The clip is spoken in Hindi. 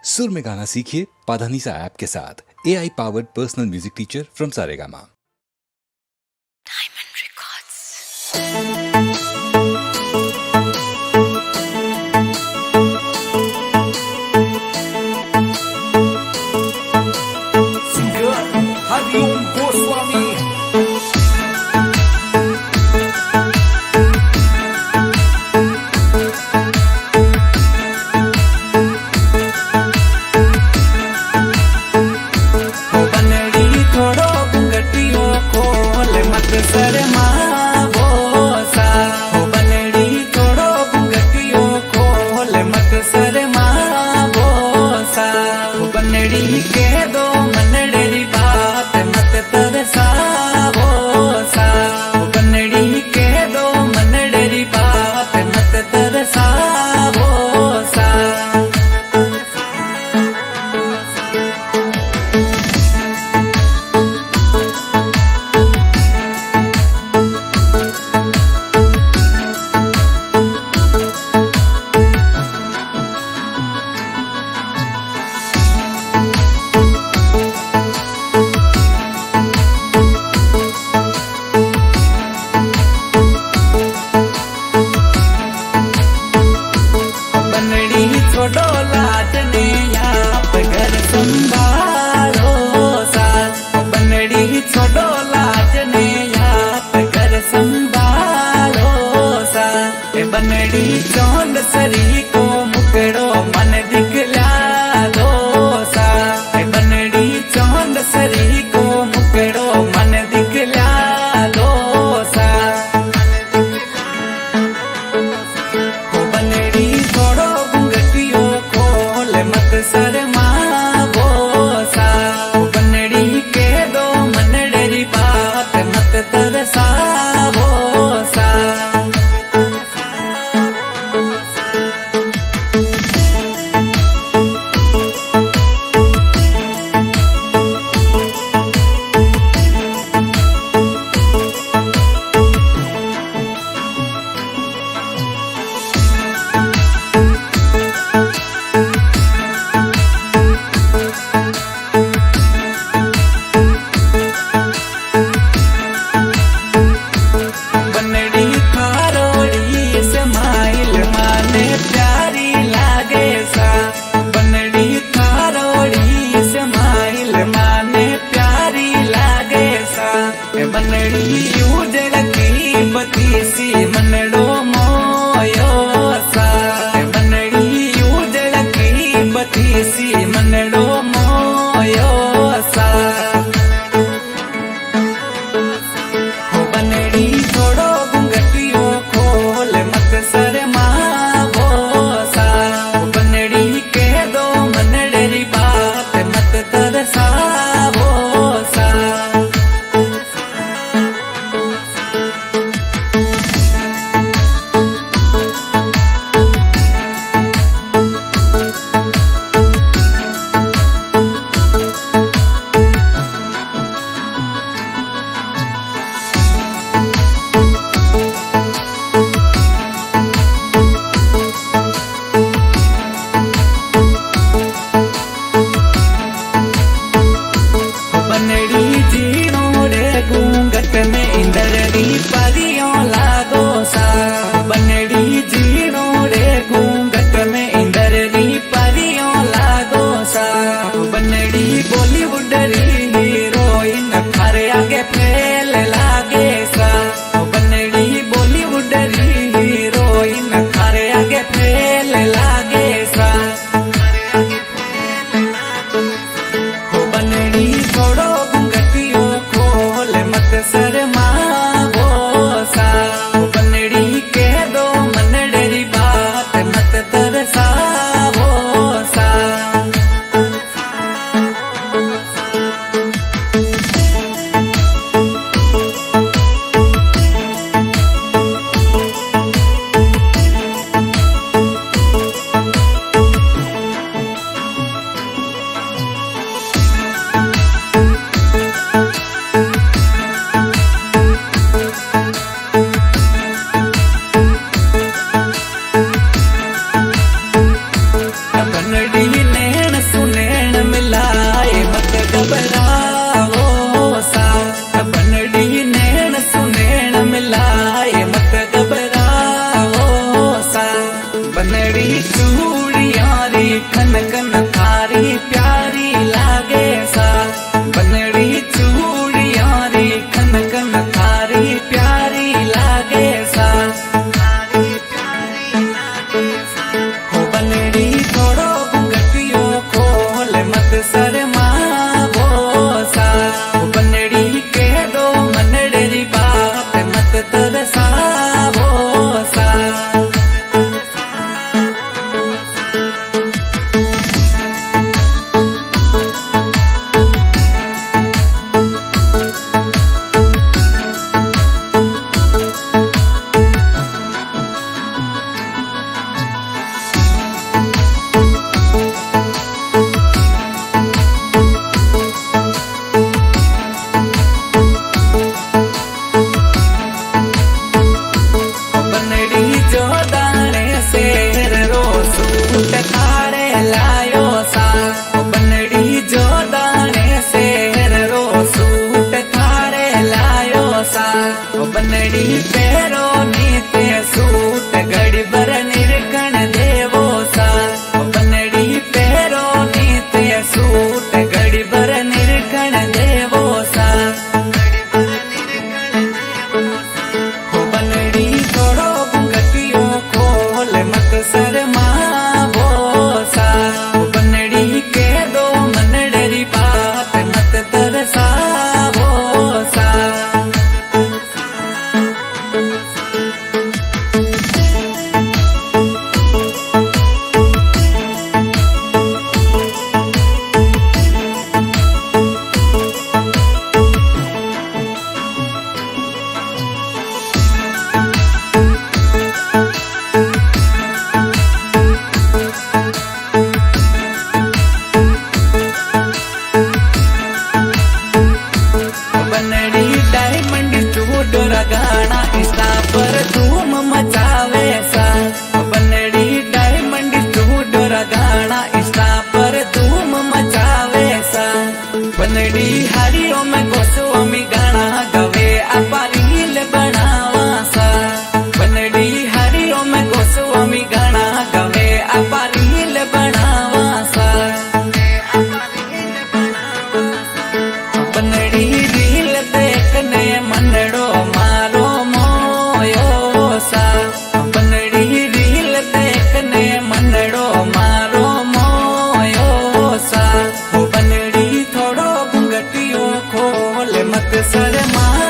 सुर में गाना सीखिए पाधानीसा ऐप के साथ। AI powered personal music teacher from Saregama. Diamond records. Hariom Goswami. बनड़ी थोड़ो घुंघटियो खोल मत शर्मावो सा। बनड़ी थोड़ो घुंघटियो खोल मत शर्मावो सा। बनड़ी के दो मनड़ी बात मत तरसावो सा। बनड़ी के दो मनड़ी बात मत तरसावो सा। बनड़ी छोड़ो लाज ने आप घर संभालो सा। बनड़ी छोड़ो लाज ने आप घर संभालो सा। बनड़ी चौंद सरी को मुकड़ो मन दिखला दो सा। बनड़ी चौंद सरी को मुकड़ो मन दिखला दो सा। बनड़ी थोड़ो घुंघटियो खोल मत शर्मावो सा। बनड़ी के दो मनड़ी बात मत तरसावो सा। मत शर्मा